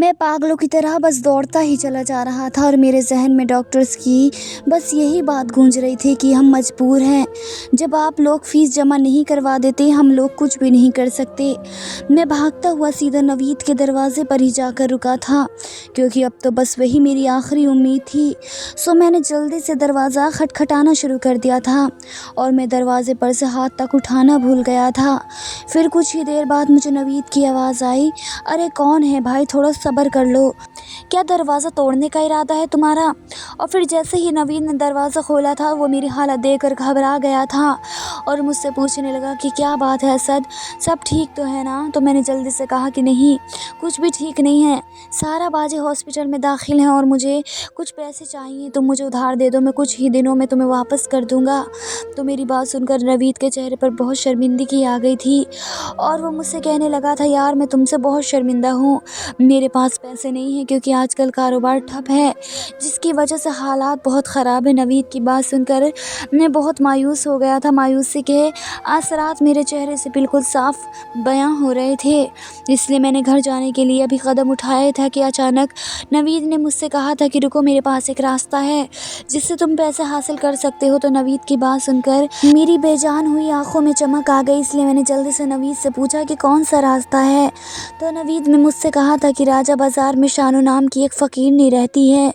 मैं पागलों की तरह बस दौड़ता ही चला जा रहा था और मेरे जहन में डॉक्टर्स की बस यही बात गूंज रही थी कि हम मजबूर हैं। जब आप लोग फ़ीस जमा नहीं करवा देते हम लोग कुछ भी नहीं कर सकते। मैं भागता हुआ सीधा नवीद के दरवाज़े पर ही जाकर रुका था, क्योंकि अब तो बस वही मेरी आखिरी उम्मीद थी। सो मैंने जल्दी से दरवाज़ा खटखटाना शुरू कर दिया था और मैं दरवाज़े पर से हाथ तक उठाना भूल गया था। फिर कुछ ही देर बाद मुझे नवीद की आवाज़ आई, अरे कौन है भाई, थोड़ा सब्र कर लो, क्या दरवाज़ा तोड़ने का इरादा है तुम्हारा? और फिर जैसे ही नवीद ने दरवाज़ा खोला था वो मेरी हालत देखकर घबरा गया था और मुझसे पूछने लगा कि क्या बात है असद, सब ठीक तो है ना? तो मैंने जल्दी से कहा कि नहीं, कुछ भी ठीक नहीं है। सारा बाजी हॉस्पिटल में दाखिल हैं और मुझे कुछ पैसे चाहिए, तुम मुझे उधार दे दो, मैं कुछ ही दिनों में तुम्हें वापस कर दूँगा। तो मेरी बात सुनकर नवीद के चेहरे पर बहुत शर्मिंदगी आ गई थी और वो मुझसे कहने लगा था, यार मैं तुमसे बहुत शर्मिंदा हूँ, मेरे पास पैसे नहीं हैं क्योंकि आजकल कारोबार ठप है, जिसकी वजह से हालात बहुत ख़राब है। नवीद की बात सुनकर मैं बहुत मायूस हो गया था। मायूसी के असरात मेरे चेहरे से बिल्कुल साफ बयां हो रहे थे। इसलिए मैंने घर जाने के लिए अभी कदम उठाया था कि अचानक नवीद ने मुझसे कहा था कि रुको, मेरे पास एक रास्ता है जिससे तुम पैसे हासिल कर सकते हो। तो नवीद की बात सुनकर मेरी बेजान हुई आंखों में चमक आ गई, इसलिए मैंने जल्दी से नवीद से पूछा कि कौन सा रास्ता है। तो नवीद ने मुझसे कहा था कि राजा बाज़ार में शानू नाम की एक फ़कीरनी रहती है,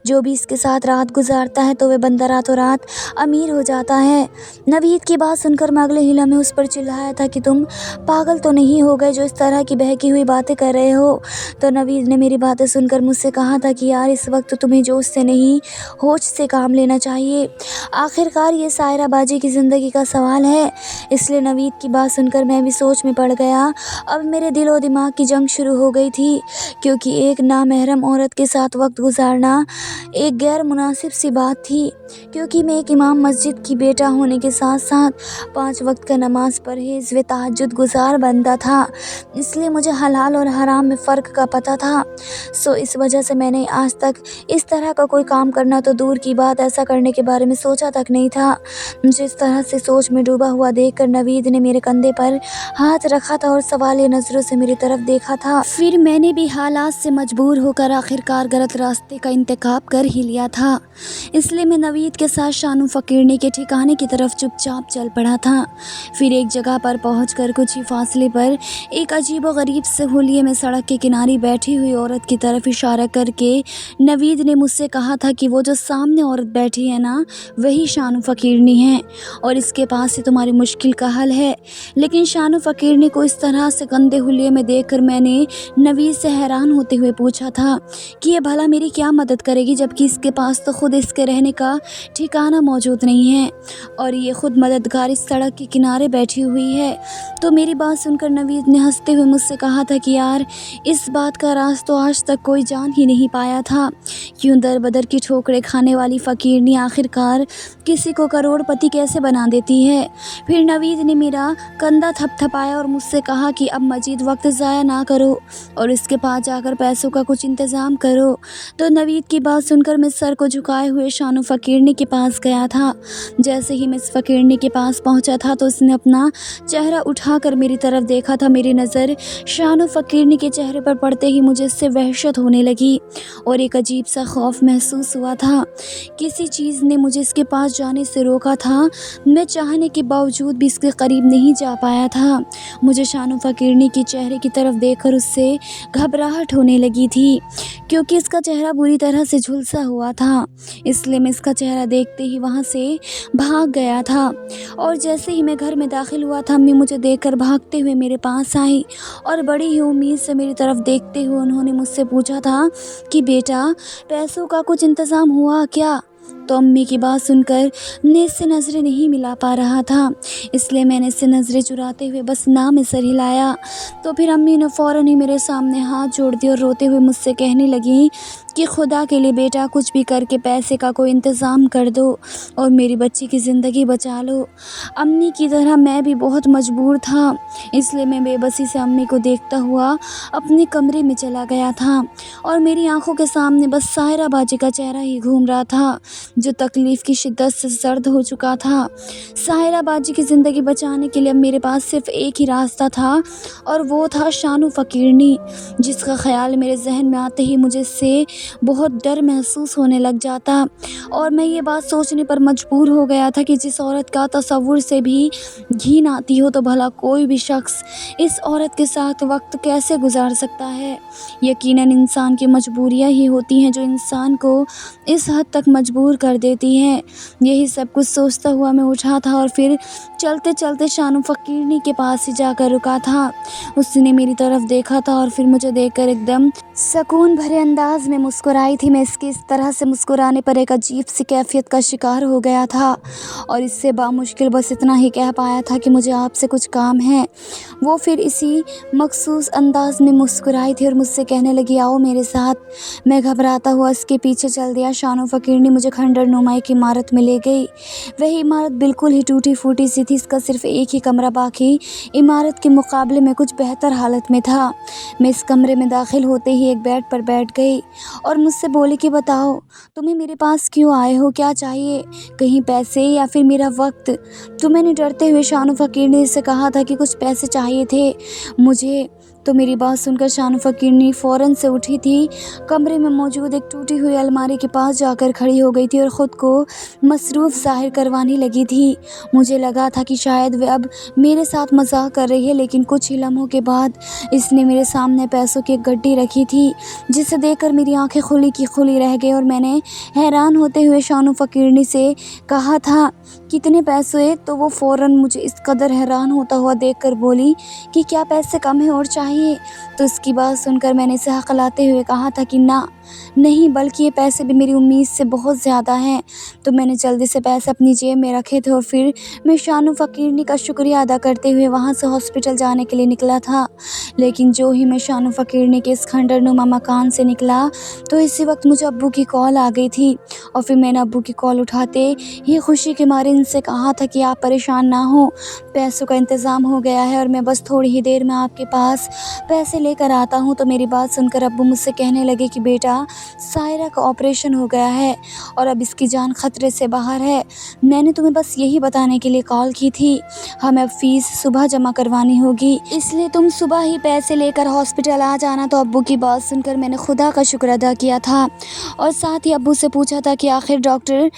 जो भी इसके साथ रात गुजारता है तो वह बंदा रातों रात अमीर हो जाता है। नवीद की बात सुनकर मैं अगले ही लम्हे उस पर चिल्लाया था कि तुम पागल तो नहीं हो गए जो इस तरह की बहकी हुई बातें कर रहे हो। तो नवीद ने मेरी बातें सुनकर मुझसे कहा था कि यार इस वक्त तो तुम्हें जोश से नहीं होश से काम लेना चाहिए, आखिरकार ये सायरा बाजी की ज़िंदगी का सवाल है। इसलिए नवीद की बात सुनकर मैं भी सोच में पड़ गया। अब मेरे दिल और दिमाग की जंग शुरू हो गई थी, क्योंकि एक नामहरम औरत के साथ वक्त गुजारना एक गैर मुनासिब सी बात थी, क्योंकि मैं एक इमाम मस्जिद की बेटा होने के साथ साथ 5 वक्त का नमाज परहेज़ व तहज्जुद गुजार बनता था। इसलिए मुझे हलाल और हराम में फ़र्क का पता था। सो इस वजह से मैंने आज तक इस तरह का कोई काम करना तो दूर की बात, ऐसा करने के बारे में सोचा तक नहीं था। मुझे इस तरह से सोच में डूबा हुआ देखकर नवीद ने मेरे कंधे पर हाथ रखा था और सवालिया नज़रों से मेरी तरफ देखा था। फिर मैंने भी हालात से मजबूर होकर आखिरकार गलत रास्ते का इंतखाब कर ही लिया था। इसलिए मैं नवीद के साथ शानू फ़कीरनी के ठिकाने की तरफ चुपचाप चल पड़ा था। फिर एक जगह पर पहुंचकर कुछ ही फासले पर एक अजीबोगरीब से हुलिये में सड़क के किनारे बैठी हुई औरत की तरफ इशारा करके नवीद ने मुझसे कहा था कि वो जो सामने औरत बैठी है ना, वही शानू फ़कीरनी है और इसके पास ही तुम्हारी मुश्किल का हल है। लेकिन शानू फ़कीरनी को इस तरह से गंदे हुलिये में देखकर मैंने नवीद से हैरान होते हुए पूछा था कि ये भला मेरी क्या मदद करेगी, जबकि इसके पास तो खुद इसके रहने का ठिकाना मौजूद नहीं है और ये खुद मददगार इस सड़क के किनारे बैठी हुई है। तो मेरी बात सुनकर नवीद ने हंसते हुए मुझसे कहा था कि यार इस बात का राज तो आज तक कोई जान ही नहीं पाया था, क्यों दर बदर की ठोकरें खाने वाली फ़कीरनी आखिरकार किसी को करोड़पति कैसे बना देती है। फिर नवीद ने मेरा कंधा थपथपाया और मुझसे कहा कि अब मजीद वक्त ज़ाया ना करो और इसके पास जाकर पैसों का कुछ इंतज़ाम करो। तो नवीद की बात सुनकर मैं सर को झुकाए हुए शानू फ़कीरनी के पास गया था। जैसे ही मैं इस फ़कीरनी के पास पहुंचा था तो उसने अपना चेहरा उठाकर मेरी तरफ देखा था। मेरी नज़र शानू फ़कीरनी के चेहरे पर पड़ते ही मुझे इससे वहशत होने लगी और एक अजीब सा खौफ महसूस हुआ था। किसी चीज़ ने मुझे इसके पास जाने से रोका था। मैं चाहने के बावजूद भी इसके करीब नहीं जा पाया था। मुझे शानू फ़कीरनी के चेहरे की तरफ देखकर उससे घबराहट होने लगी थी, क्योंकि इसका चेहरा बुरी तरह से झुलसा हुआ था। इसलिए मैं इसका चेहरा देखते ही वहाँ से भाग गया था और जैसे ही मैं घर में दाखिल हुआ था अम्मी मुझे देखकर भागते हुए मेरे पास आई और बड़ी ही उम्मीद से मेरी तरफ देखते हुए उन्होंने मुझसे पूछा था कि बेटा पैसों का कुछ इंतज़ाम हुआ क्या? तो अम्मी की बात सुनकर मैं इससे नज़रें नहीं मिला पा रहा था, इसलिए मैंने इससे नज़रें चुराते हुए बस ना में सर हिलाया। तो फिर अम्मी ने फ़ौरन ही मेरे सामने हाथ जोड़ दिए और रोते हुए मुझसे कहने लगी कि खुदा के लिए बेटा कुछ भी करके पैसे का कोई इंतज़ाम कर दो और मेरी बच्ची की ज़िंदगी बचा लो। अम्मी की तरह मैं भी बहुत मजबूर था, इसलिए मैं बेबसी से अम्मी को देखता हुआ अपने कमरे में चला गया था और मेरी आंखों के सामने बस सायरा बाजी का चेहरा ही घूम रहा था, जो तकलीफ़ की शिद्दत से सर्द हो चुका था। साहिरा बाजी की ज़िंदगी बचाने के लिए अब मेरे पास सिर्फ़ एक ही रास्ता था और वो था शानू फ़कीरनी, जिसका ख़्याल मेरे ज़हन में आते ही मुझे इससे बहुत डर महसूस होने लग जाता और मैं ये बात सोचने पर मजबूर हो गया था कि जिस औरत का तसव्वुर से भी घिन आती हो तो भला कोई भी शख्स इस औरत के साथ वक्त कैसे गुजार सकता है। यकीनन इंसान की मजबूरियाँ ही होती हैं जो इंसान को इस हद तक मजबूर कर देती हैं। यही सब कुछ सोचता हुआ मैं उठा था और फिर चलते चलते शानू फ़कीरनी के पास ही जाकर रुका था। उसने मेरी तरफ देखा था और फिर मुझे देखकर एकदम सुकून भरे अंदाज में मुस्कुराई थी। मैं इसके इस तरह से मुस्कुराने पर एक अजीब सी कैफियत का शिकार हो गया था और इससे बामुश्किल बस इतना ही कह पाया था कि मुझे आपसे कुछ काम है। वो फिर इसी मखसूस अंदाज में मुस्कुराई थी और मुझसे कहने लगी, आओ मेरे साथ। मैं घबराता हुआ इसके पीछे चल दिया। शानू फ़कीरनी मुझे खंडर नुमा एक इमारत में ले गई। वह इमारत बिल्कुल ही टूटी फूटी सी थी। इसका सिर्फ एक ही कमरा बाकी इमारत के मुकाबले में कुछ बेहतर हालत में था। मैं इस कमरे में दाखिल होते ही एक बेड पर बैठ गई और मुझसे बोली कि बताओ तुम्हें मेरे पास क्यों आए हो, क्या चाहिए, कहीं पैसे या फिर मेरा वक्त। तो मैंने डरते हुए शानू फ़कीरनी से कहा था कि कुछ पैसे चाहिए थे मुझे। तो मेरी बात सुनकर शानू फ़कीरनी फ़ौरन से उठी थी, कमरे में मौजूद एक टूटी हुई अलमारी के पास जाकर खड़ी हो गई थी और ख़ुद को मसरूफ़ ज़ाहिर करवाने लगी थी। मुझे लगा था कि शायद वह अब मेरे साथ मज़ाक कर रही है, लेकिन कुछ ही लम्हों के बाद इसने मेरे सामने पैसों की एक गड्डी रखी थी, जिसे देखकर मेरी आंखें खुली की खुली रह गई और मैंने हैरान होते हुए शानू फ़कीरनी से कहा था, कितने पैसे? तो वो फ़ौरन मुझे इस कदर हैरान होता हुआ देखकर बोली कि क्या पैसे कम हैं और चाहिए? तो इसकी बात सुनकर मैंने इसे हकलाते हुए कहा था कि नहीं, बल्कि ये पैसे भी मेरी उम्मीद से बहुत ज़्यादा हैं। तो मैंने जल्दी से पैसे अपनी जेब में रखे थे और फिर मैं शानू फ़कीरनी का शुक्रिया अदा करते हुए वहाँ से हॉस्पिटल जाने के लिए निकला था। लेकिन जो ही मैं शानू फ़कीरनी के इस खंडर नुमा मकान से निकला तो इसी वक्त मुझे अब्बू की कॉल आ गई थी और फिर मैंने अब्बू की कॉल उठाते ही खुशी के मारे इनसे कहा था कि आप परेशान ना हो, पैसों का इंतज़ाम हो गया है और मैं बस थोड़ी ही देर में आपके पास पैसे लेकर आता हूँ। तो मेरी बात सुनकर अब्बू मुझसे कहने लगे कि बेटा, सायरा का ऑपरेशन हो गया है और अब इसकी जान खतरे से बाहर है। मैंने तुम्हें बस यही बताने के लिए कॉल की थी। हमें अब फ़ीस सुबह जमा करवानी होगी, इसलिए तुम सुबह ही पैसे लेकर हॉस्पिटल आ जाना। तो अब्बू की बात सुनकर मैंने खुदा का शुक्र अदा किया था और साथ ही अब्बू से पूछा था कि आखिर डॉक्टर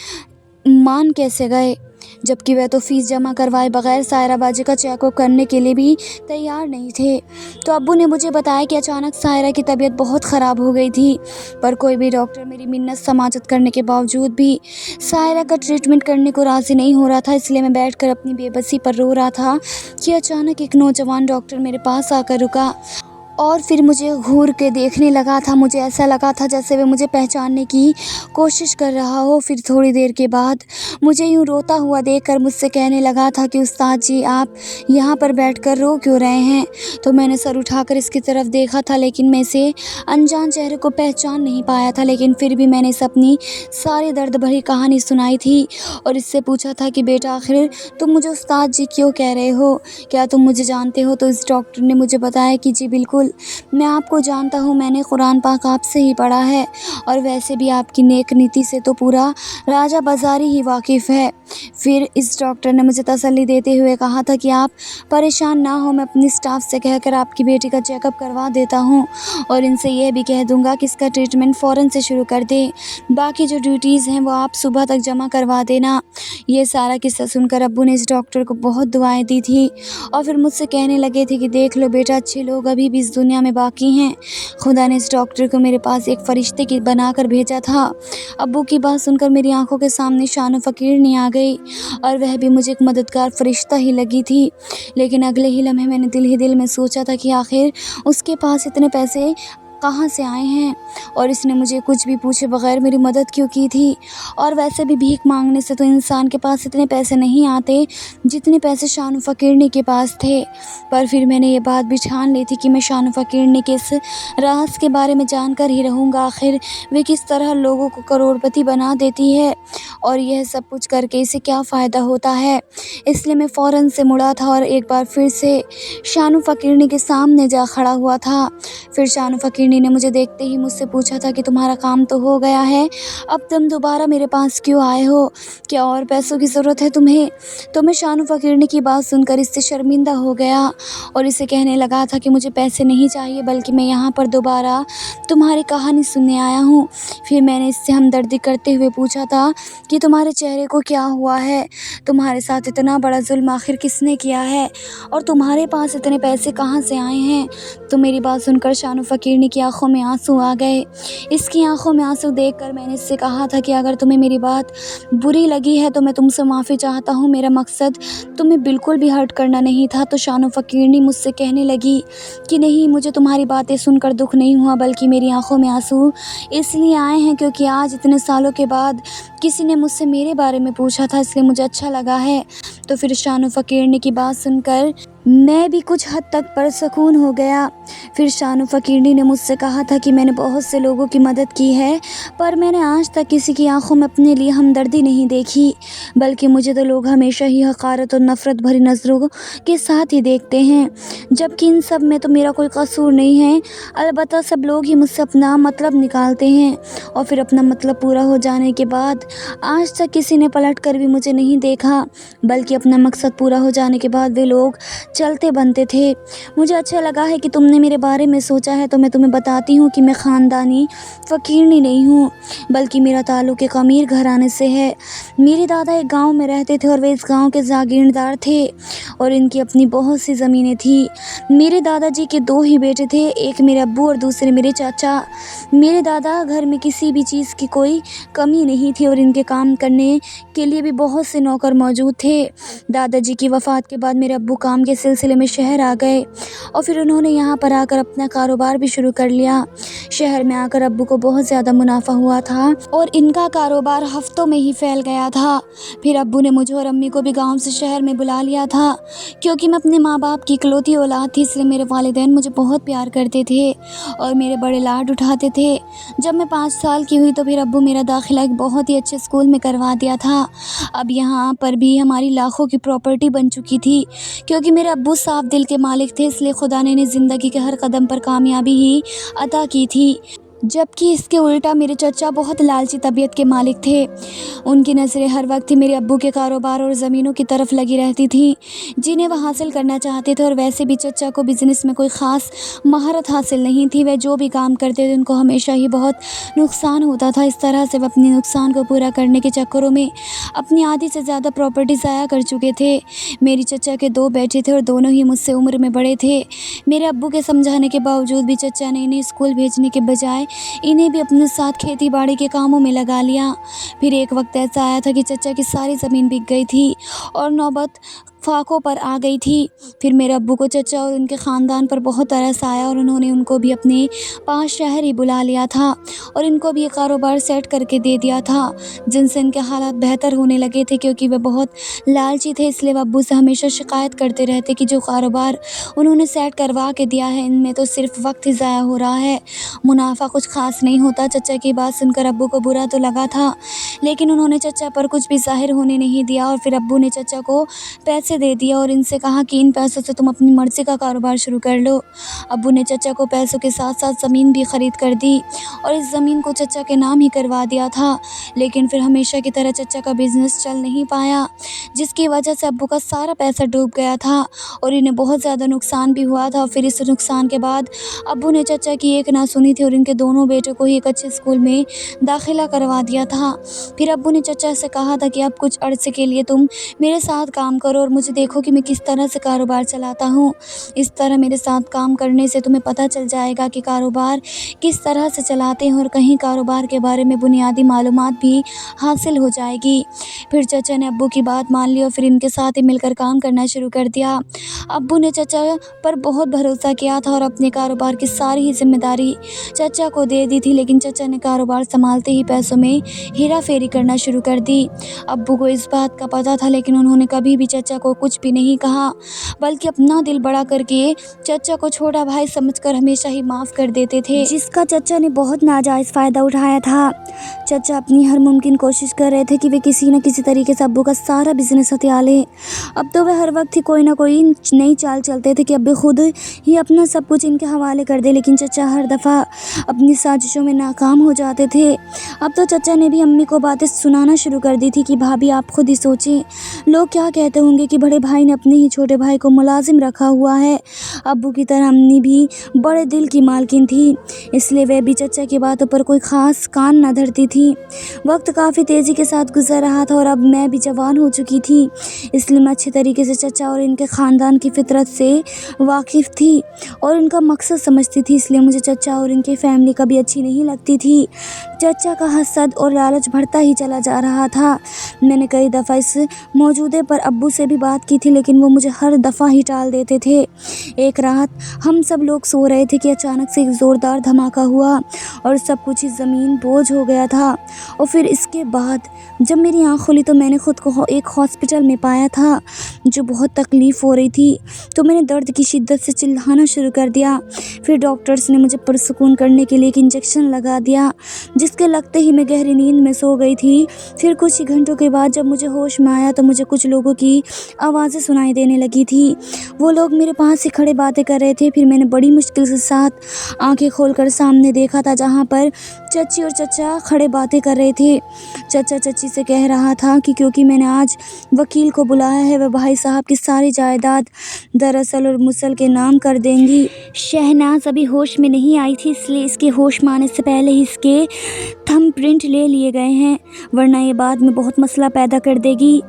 मान कैसे गए, जबकि वह तो फ़ीस जमा करवाए बगैर सायरा बाजी का चेकअप करने के लिए भी तैयार नहीं थे। तो अब्बू ने मुझे बताया कि अचानक सायरा की तबीयत बहुत ख़राब हो गई थी, पर कोई भी डॉक्टर मेरी मिन्नत समाजत करने के बावजूद भी सायरा का ट्रीटमेंट करने को राज़ी नहीं हो रहा था। इसलिए मैं बैठकर अपनी बेबसी पर रो रहा था कि अचानक एक नौजवान डॉक्टर मेरे पास आकर रुका और फिर मुझे घूर के देखने लगा था। मुझे ऐसा लगा था जैसे वह मुझे पहचानने की कोशिश कर रहा हो। फिर थोड़ी देर के बाद मुझे यूँ रोता हुआ देखकर मुझसे कहने लगा था कि उस्ताद जी, आप यहाँ पर बैठकर रो क्यों रहे हैं? तो मैंने सर उठाकर इसकी तरफ देखा था, लेकिन मैं इसे अनजान चेहरे को पहचान नहीं पाया था। लेकिन फिर भी मैंने इसे अपनी सारी दर्द भरी कहानी सुनाई थी और इससे पूछा था कि बेटा, आखिर तुम मुझे उस्ताद जी क्यों कह रहे हो? क्या तुम मुझे जानते हो? तो इस डॉक्टर ने मुझे बताया कि जी बिल्कुल, मैं आपको जानता हूँ, मैंने कुरान पाक आपसे ही पढ़ा है और वैसे भी आपकी नेक नीति से तो पूरा राजा बाज़ारी ही वाकिफ़ है। फिर इस डॉक्टर ने मुझे तसल्ली देते हुए कहा था कि आप परेशान ना हो, मैं अपनी स्टाफ से कहकर आपकी बेटी का चेकअप करवा देता हूँ और इनसे यह भी कह दूँगा कि इसका ट्रीटमेंट फ़ौरन से शुरू कर दें। बाकी जो ड्यूटीज़ हैं वो आप सुबह तक जमा करवा देना। ये सारा किस्सा सुनकर अब्बू ने इस डॉक्टर को बहुत दुआएं दी थी और फिर मुझसे कहने लगे थे कि देख लो बेटा, अच्छे लोग अभी भी इस दुनिया में बाकी हैं। खुदा ने इस डॉक्टर को मेरे पास एक फ़रिश्ते की बनाकर भेजा था। अब्बू की बात सुनकर मेरी आंखों के सामने शानू फ़कीरनी आ गई और वह भी मुझे एक मददगार फ़रिश्ता ही लगी थी। लेकिन अगले ही लम्हे मैंने दिल ही दिल में सोचा था कि आखिर उसके पास इतने पैसे कहाँ से आए हैं और इसने मुझे कुछ भी पूछे बगैर मेरी मदद क्यों की थी। और वैसे भी भीख मांगने से तो इंसान के पास इतने पैसे नहीं आते जितने पैसे शानू फ़कीरनी के पास थे। पर फिर मैंने ये बात भी ठान ली थी कि मैं शानू फ़कीरनी के इस राज के बारे में जानकर ही रहूँगा, आखिर वे किस तरह लोगों को करोड़पति बना देती है और यह सब कुछ करके इसे क्या फ़ायदा होता है। इसलिए मैं फ़ौरन से मुड़ा था और एक बार फिर से शानू फ़कीरनी के सामने जा खड़ा हुआ था। फिर शानू फ़कीरनी फकीरनी ने मुझे देखते ही मुझसे पूछा था कि तुम्हारा काम तो हो गया है, अब तुम दोबारा मेरे पास क्यों आए हो? क्या और पैसों की ज़रूरत है तुम्हें? तो मैं शानू फकीरनी की बात सुनकर इससे शर्मिंदा हो गया और इसे कहने लगा था कि मुझे पैसे नहीं चाहिए, बल्कि मैं यहाँ पर दोबारा तुम्हारी कहानी सुनने आया हूँ। फिर मैंने इससे हमदर्दी करते हुए पूछा था कि तुम्हारे चेहरे को क्या हुआ है? तुम्हारे साथ इतना बड़ा जुल्म आखिर किसने किया है? और तुम्हारे पास इतने पैसे कहाँ से आए हैं? तो मेरी बात सुनकर शानू फकीरनी की आंखों में आंसू आ गए। इसकी आंखों में आंसू देखकर मैंने इससे कहा था कि अगर तुम्हें मेरी बात बुरी लगी है तो मैं तुमसे माफ़ी चाहता हूँ, मेरा मकसद तुम्हें बिल्कुल भी हर्ट करना नहीं था। तो शानू फकीरनी मुझसे कहने लगी कि नहीं, मुझे तुम्हारी बातें सुनकर दुख नहीं हुआ, बल्कि मेरी आंखों में आंसू इसलिए आए हैं क्योंकि आज इतने सालों के बाद किसी ने मुझसे मेरे बारे में पूछा था, इसलिए मुझे अच्छा लगा है। तो फिर शानू फकीरनी की बात सुनकर मैं भी कुछ हद तक पुरसुकून हो गया। फिर शानू फकीरनी ने मुझसे कहा था कि मैंने बहुत से लोगों की मदद की है, पर मैंने आज तक किसी की आंखों में अपने लिए हमदर्दी नहीं देखी, बल्कि मुझे तो लोग हमेशा ही हक़ारत और नफ़रत भरी नज़रों के साथ ही देखते हैं, जबकि इन सब में तो मेरा कोई कसूर नहीं है। अलबत्ता सब लोग ही मुझसे अपना मतलब निकालते हैं और फिर अपना मतलब पूरा हो जाने के बाद आज तक किसी ने पलट कर भी मुझे नहीं देखा, बल्कि अपना मकसद पूरा हो जाने के बाद वे लोग चलते बनते थे। मुझे अच्छा लगा है कि तुमने मेरे बारे में सोचा है, तो मैं तुम्हें बताती हूँ कि मैं ख़ानदानी फ़कीरनी नहीं हूँ, बल्कि मेरा ताल्लुक़ एक अमीर घराने से है। मेरे दादा एक गांव में रहते थे और वे इस गांव के जागीरदार थे और इनकी अपनी बहुत सी ज़मीनें थी। मेरे दादाजी के दो ही बेटे थे, एक मेरे अब्बू और दूसरे मेरे चाचा। मेरे दादा घर में किसी भी चीज़ की कोई कमी नहीं थी और इनके काम करने के लिए भी बहुत से नौकर मौजूद थे। दादाजी की वफ़ात के बाद मेरे अब्बू काम के सिलसिले में शहर आ गए और फिर उन्होंने यहाँ पर आकर अपना कारोबार भी शुरू कर लिया। शहर में आकर अब्बू को बहुत ज़्यादा मुनाफा हुआ था और इनका कारोबार हफ्तों में ही फैल गया था। फिर अब्बू ने मुझे और अम्मी को भी गांव से शहर में बुला लिया था। क्योंकि मैं अपने माँ बाप की इकलौती औलाद थी, इसलिए मेरे वालिदैन मुझे बहुत प्यार करते थे और मेरे बड़े लाड उठाते थे। जब मैं 5 साल की हुई तो फिर अब्बू मेरा दाखिला एक बहुत ही अच्छे स्कूल में करवा दिया था। अब यहाँ पर भी हमारी लाखों की प्रॉपर्टी बन चुकी थी। क्योंकि मेरे अब्बू साफ दिल के मालिक थे, इसलिए खुदा ने इन्हें ज़िंदगी के हर कदम पर कामयाबी ही अता की थी। जबकि इसके उल्टा मेरे चचा बहुत लालची तबीयत के मालिक थे। उनकी नज़रें हर वक्त ही मेरे अब्बू के कारोबार और ज़मीनों की तरफ लगी रहती थीं, जिन्हें वह हासिल करना चाहते थे। और वैसे भी चचा को बिज़नेस में कोई ख़ास महारत हासिल नहीं थी। वह जो भी काम करते थे उनको हमेशा ही बहुत नुकसान होता था। इस तरह से वह अपने नुकसान को पूरा करने के चक्करों में अपनी आधी से ज़्यादा प्रॉपर्टी ज़ाया कर चुके थे। मेरी चचा के 2 बेटे थे और दोनों ही मुझसे उम्र में बड़े थे। मेरे अब्बू के समझाने के बावजूद भी चचा ने इन्हें स्कूल भेजने के बजाय इन्हें भी अपने साथ खेती बाड़ी के कामों में लगा लिया। फिर एक वक्त ऐसा आया था कि चचा की सारी ज़मीन बिक गई थी और नौबत फाकों पर आ गई थी। फिर मेरे अब्बू को चचा और उनके ख़ानदान पर बहुत तरस आया और उन्होंने उनको भी अपने पास शहर ही बुला लिया था और इनको भी ये कारोबार सेट करके दे दिया था, जिनसे इनके हालात बेहतर होने लगे थे। क्योंकि वे बहुत लालची थे, इसलिए वह अब्बू से हमेशा शिकायत करते रहते कि जो कारोबार उन्होंने सेट करवा के दिया है, इनमें तो सिर्फ वक्त ही ज़ाया हो रहा है, मुनाफा कुछ ख़ास नहीं होता। चचा की बात सुनकर अब्बू को बुरा तो लगा था, लेकिन उन्होंने चचा पर कुछ भी ज़ाहिर होने नहीं दिया। और फिर अब्बू ने चचा को पैसे दे दिया और इनसे कहा कि इन पैसों से तुम अपनी मर्ज़ी का कारोबार शुरू कर लो। अब्बू ने चचा को पैसों के साथ साथ ज़मीन भी ख़रीद कर दी और इस ज़मीन को चचा के नाम ही करवा दिया था। लेकिन फिर हमेशा की तरह चचा का बिज़नेस चल नहीं पाया, जिसकी वजह से अब्बू का सारा पैसा डूब गया था और इन्हें बहुत ज़्यादा नुकसान भी हुआ था। फिर इस नुकसान के बाद अब्बू ने चचा की एक ना सुनी थी और इनके दोनों बेटों को ही एक अच्छे स्कूल में दाखिला करवा दिया था। फिर अब्बू ने चचा से कहा था कि अब कुछ अरसे के लिए तुम मेरे साथ काम करो और मुझे देखो कि मैं किस तरह से कारोबार चलाता हूँ। इस तरह मेरे साथ काम करने से तुम्हें पता चल जाएगा कि कारोबार किस तरह से चलाते हैं और कहीं कारोबार के बारे में बुनियादी मालूमात भी हासिल हो जाएगी। फिर चचा ने अब्बू की बात मान ली और फिर इनके साथ ही मिलकर काम करना शुरू कर दिया। अब्बू ने चचा पर बहुत भरोसा किया था और अपने कारोबार की सारी ही जिम्मेदारी चचा को दे दी थी, लेकिन चचा ने कारोबार संभालते ही पैसों में हेरा फेरी करना शुरू कर दी। अब्बू को इस बात का पता था, लेकिन उन्होंने कभी भी चचा को कुछ भी नहीं कहा, बल्कि अपना दिल बड़ा करके चचा को छोटा भाई समझकर हमेशा ही माफ़ कर देते थे, जिसका चचा ने बहुत नाजायज़ फ़ायदा उठाया था। चचा अपनी हर मुमकिन कोशिश कर रहे थे कि वे किसी न किसी तरीके से अब्बू का सारा बिजनेस हथिया लें। अब तो वे हर वक्त ही कोई ना कोई नई चाल चलते थे कि अब्बू खुद ही अपना सब कुछ इनके हवाले कर दे, लेकिन चचा हर दफ़ा अपनी साजिशों में नाकाम हो जाते थे। अब तो चचा ने भी अम्मी को बातें सुनाना शुरू कर दी थी कि भाभी आप खुद ही सोचें, लोग क्या कहते होंगे कि बड़े भाई ने अपने ही छोटे भाई को मुलाजिम रखा हुआ है। अब्बू की तरह अम्मी भी बड़े दिल की मालकिन थी, इसलिए वे भी चचा की बातों पर कोई ख़ास कान न धरती थी। वक्त काफ़ी तेज़ी के साथ गुजर रहा था और अब मैं भी जवान हो चुकी थी, इसलिए मैं अच्छे तरीके से चचा और इनके ख़ानदान की फितरत से वाकिफ़ थी और इनका मकसद समझती थी, इसलिए मुझे चचा और इनकी फ़ैमिली कभी अच्छी नहीं लगती थी। चचा का हसद और लालच बढ़ता ही चला जा रहा था। मैंने कई दफ़ा इस मौजूदे पर अब्बू से भी बात की थी, लेकिन वो मुझे हर दफ़ा ही टाल देते थे। एक रात हम सब लोग सो रहे थे कि अचानक से एक ज़ोरदार धमाका हुआ और सब कुछ ही ज़मीन बोझ हो गया था। और फिर इसके बाद जब मेरी आँख खुली तो मैंने ख़ुद को एक हॉस्पिटल में पाया था, जो बहुत तकलीफ़ हो रही थी। तो मैंने दर्द की शिद्दत से चिल्लाना शुरू कर दिया। फिर डॉक्टर्स ने मुझे पुरसुकून करने के लिए एक इंजेक्शन लगा दिया, जिसके लगते ही मैं गहरी नींद में सो गई थी। फिर कुछ ही घंटों के बाद जब मुझे होश में आया तो मुझे कुछ लोगों की आवाज़ें सुनाई देने लगी थी। वो लोग मेरे पास ही खड़े बातें कर रहे थे। फिर मैंने बड़ी मुश्किल के साथ आंखें खोलकर सामने देखा था, जहाँ पर चची और चचा खड़े बातें कर रहे थे। चचा चची से कह रहा था कि क्योंकि मैंने आज वकील को बुलाया है, वह भाई साहब की सारी जायदाद दरअसल और मुसल के नाम कर देंगी। शहनाज अभी होश में नहीं आई थी, इसलिए इसके होश में आने से पहले ही इसके थंब प्रिंट ले लिए गए हैं, वरना ये बाद में बहुत मसला पैदा कर देगी।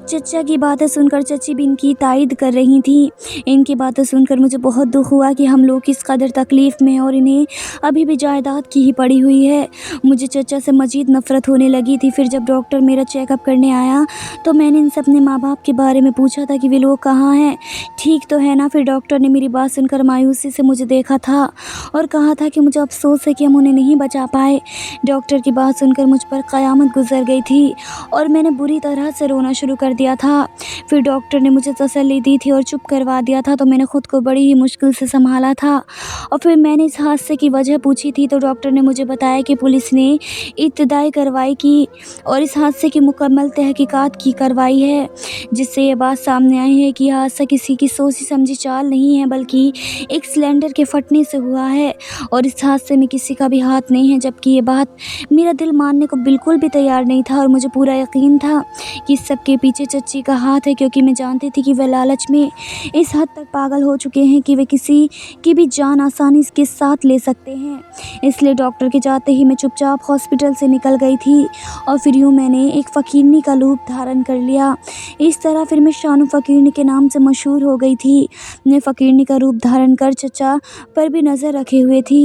चचा की बातें सुनकर चची भी इनकी तायद कर रही थी। इनकी बातें सुनकर मुझे बहुत दुख हुआ कि हम लोग किस कदर तकलीफ़ में हैं और इन्हें अभी भी जायदाद की ही पड़ी हुई है। मुझे चचा से मज़ीद नफ़रत होने लगी थी। फिर जब डॉक्टर मेरा चेकअप करने आया तो मैंने इनसे अपने माँ बाप के बारे में पूछा था कि वे लोग कहाँ हैं, ठीक तो है ना। फिर डॉक्टर ने मेरी बात सुनकर मायूसी से मुझे देखा था और कहा था कि मुझे अफसोस है कि हम उन्हें नहीं बचा पाए। डॉक्टर की बात सुनकर मुझ पर क़यामत गुजर गई थी और मैंने बुरी तरह से रोना शुरू कर दिया था। फिर डॉक्टर ने मुझे तसल्ली दी थी और चुप करवा दिया था, तो मैंने ख़ुद को बड़ी ही मुश्किल से संभाला था। और फिर मैंने इस हादसे की वजह पूछी थी तो डॉक्टर ने मुझे बताया कि पुलिस ने इब्तिदाई कार्रवाई की और इस हादसे की मुकम्मल तहकीकात की करवाई है, जिससे ये बात सामने आई है कि यह हादसा किसी की सोची समझी चाल नहीं है, बल्कि एक सिलेंडर के फटने से हुआ है और इस हादसे में किसी का भी हाथ नहीं है। जबकि ये बात मेरा दिल मानने को बिल्कुल भी तैयार नहीं था और मुझे पूरा यकीन था कि इस सब के पीछे चच्ची का हाथ है, क्योंकि मैं जानती थी कि वह लालच में इस हद तक पागल हो चुके हैं कि वे किसी की भी जान आसानी के साथ ले सकते हैं। इसलिए डॉक्टर के जाते ही मैं चुपचाप हॉस्पिटल से निकल गई थी और फिर यूँ मैंने एक फ़कीरनी का रूप धारण कर लिया। इस तरह फिर मैं शानू फ़कीरनी के नाम से मशहूर हो गई थी। मैं फ़कीरनी का रूप धारण कर चचा पर भी नज़र रखे हुए थी।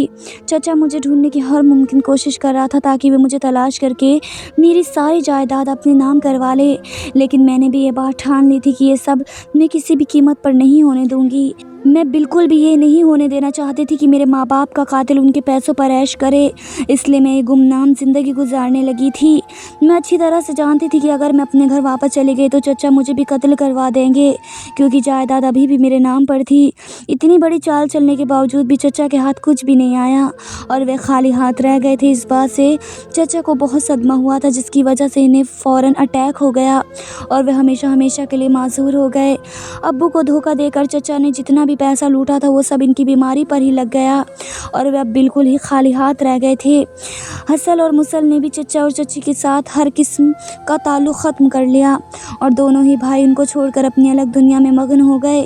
चचा मुझे ढूंढने की हर मुमकिन कोशिश कर रहा था ताकि वे मुझे तलाश करके मेरी सारी जायदाद अपने नाम करवा ले, लेकिन मैंने भी ये बात ठान ली थी कि ये सब मैं किसी भी कीमत पर नहीं होने दूंगी। मैं बिल्कुल भी ये नहीं होने देना चाहती थी कि मेरे माँ बाप का कातिल उनके पैसों पर ऐश करे, इसलिए मैं ये गुमनाम ज़िंदगी गुजारने लगी थी। मैं अच्छी तरह से जानती थी कि अगर मैं अपने घर वापस चली गई तो चचा मुझे भी कत्ल करवा देंगे, क्योंकि जायदाद अभी भी मेरे नाम पर थी। इतनी बड़ी चाल चलने के बावजूद भी चचा के हाथ कुछ भी नहीं आया और वे खाली हाथ रह गए थे। इस बात से चचा को बहुत सदमा हुआ था, जिसकी वजह से इन्हें फ़ौरन अटैक हो गया और वे हमेशा हमेशा के लिए माजूर हो गए। अब्बू को धोखा देकर चचा ने जितना भी पैसा लूटा था वो सब इनकी बीमारी पर ही लग गया और वे अब बिल्कुल ही खाली हाथ रह गए थे। हसल और मुसल ने भी चचा और चची के साथ हर किस्म का ताल्लुक़ ख़त्म कर लिया और दोनों ही भाई उनको छोड़कर अपनी अलग दुनिया में मगन हो गए।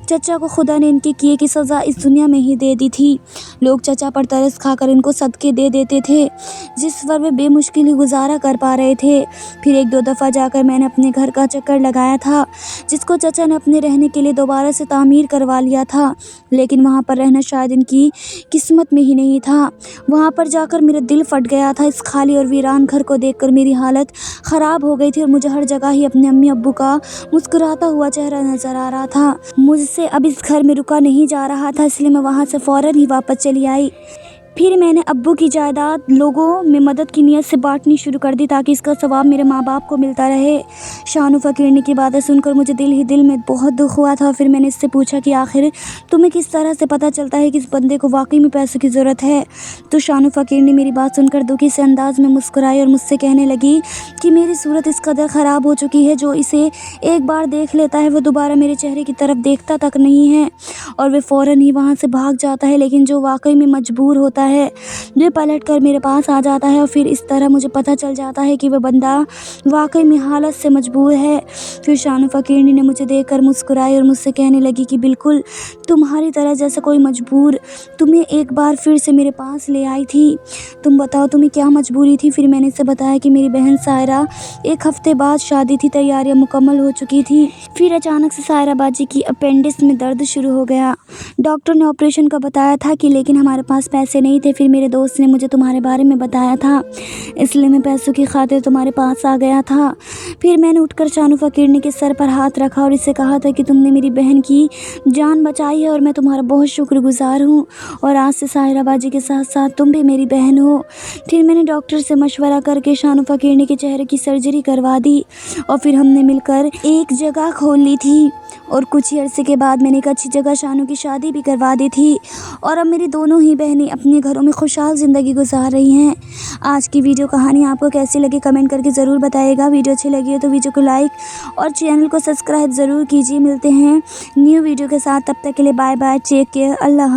चचा को खुदा ने इनके किए की सज़ा इस दुनिया में ही दे दी थी। लोग चचा पर तरस खाकर इनको सदके दे देते थे, जिस पर वे बेमुश्किल ही गुजारा कर पा रहे थे। फिर एक दो दफ़ा जाकर मैंने अपने घर का चक्कर लगाया था, जिसको चचा ने अपने रहने के लिए दोबारा से तामीर करवा लिया था, लेकिन वहाँ पर रहना शायद इनकी किस्मत में ही नहीं था। वहाँ पर जाकर मेरा दिल फट गया था। इस खाली और वीरान घर को देखकर मेरी हालत ख़राब हो गई थी और मुझे हर जगह ही अपने अम्मी अब्बू का मुस्कुराता हुआ चेहरा नज़र आ रहा था। मुझसे अब इस घर में रुका नहीं जा रहा था, इसलिए मैं वहाँ से फ़ौरन ही वापस चली आई। پھر میں نے ابو کی جائیداد لوگوں میں مدد کی نیت سے بانٹنی شروع کر دی تاکہ اس کا ثواب میرے ماں باپ کو ملتا رہے۔ شانو فقیرنی کی باتیں سن کر مجھے دل ہی دل میں بہت دکھ ہوا تھا، اور پھر میں نے اس سے پوچھا کہ آخر تمہیں کس طرح سے پتہ چلتا ہے کہ اس بندے کو واقعی میں پیسوں کی ضرورت ہے؟ تو شانو فقیرنی میری بات سن کر دکھی سے انداز میں مسکرائی اور مجھ سے کہنے لگی کہ میری صورت اس قدر خراب ہو چکی ہے، جو اسے ایک بار دیکھ لیتا ہے وہ دوبارہ میرے چہرے کی طرف دیکھتا تک نہیں ہے، اور وہ فوراً ہی وہاں سے بھاگ جاتا ہے، لیکن جو واقعی میں مجبور ہوتا ہے وہ پلٹ کر میرے پاس آ جاتا ہے، اور پھر اس طرح مجھے پتہ چل جاتا ہے کہ وہ بندہ واقعی میں حالت سے مجبور ہے۔ پھر شانو فقیرنی نے مجھے دیکھ کر مسکرائی اور مجھ سے کہنے لگی کہ بالکل تمہاری طرح جیسا کوئی مجبور تمہیں ایک بار پھر سے میرے پاس لے آئی تھی۔ تم بتاؤ تمہیں کیا مجبوری تھی؟ پھر میں نے اسے بتایا کہ میری بہن سائرہ ایک ہفتے بعد شادی تھی، تیاریاں مکمل ہو چکی تھی، پھر اچانک سے سائرہ باجی کی اپینڈکس میں درد شروع ہو گیا۔ ڈاکٹر نے آپریشن کا بتایا تھا کہ لیکن ہمارے پاس پیسے نہیں تھے۔ پھر میرے دوست نے مجھے تمہارے بارے میں بتایا تھا، اس لیے میں پیسوں کی خاطر تمہارے پاس آ گیا تھا۔ پھر میں نے اٹھ کر شانو فقیرنی کے سر پر ہاتھ رکھا اور اس سے کہا تھا کہ تم نے میری بہن کی جان بچائی ہے اور میں تمہارا بہت شکر گزار ہوں، اور آج سے سائرہ باجی کے ساتھ ساتھ تم بھی میری بہن ہو۔ پھر میں نے ڈاکٹر سے مشورہ کر کے شانو فقیرنی کے چہرے کی سرجری کروا دی، اور پھر ہم نے مل کر ایک جگہ کھول لی تھی، اور کچھ ہی عرصے کے بعد میں نے ایک اچھی جگہ شانو کی شادی بھی کروا دی تھی، اور اب میری دونوں ہی بہنیں اپنے گھروں میں خوشحال زندگی گزار رہی ہیں۔ آج کی ویڈیو کہانی آپ کو کیسی لگی کمنٹ کر کے ضرور بتائیے گا۔ ویڈیو اچھی لگی ہو تو ویڈیو کو لائک اور چینل کو سبسکرائب ضرور کیجیے۔ ملتے ہیں نیو ویڈیو کے ساتھ، تب تک کے لیے بائے بائے، ٹیک کیئر، اللہ حافظ۔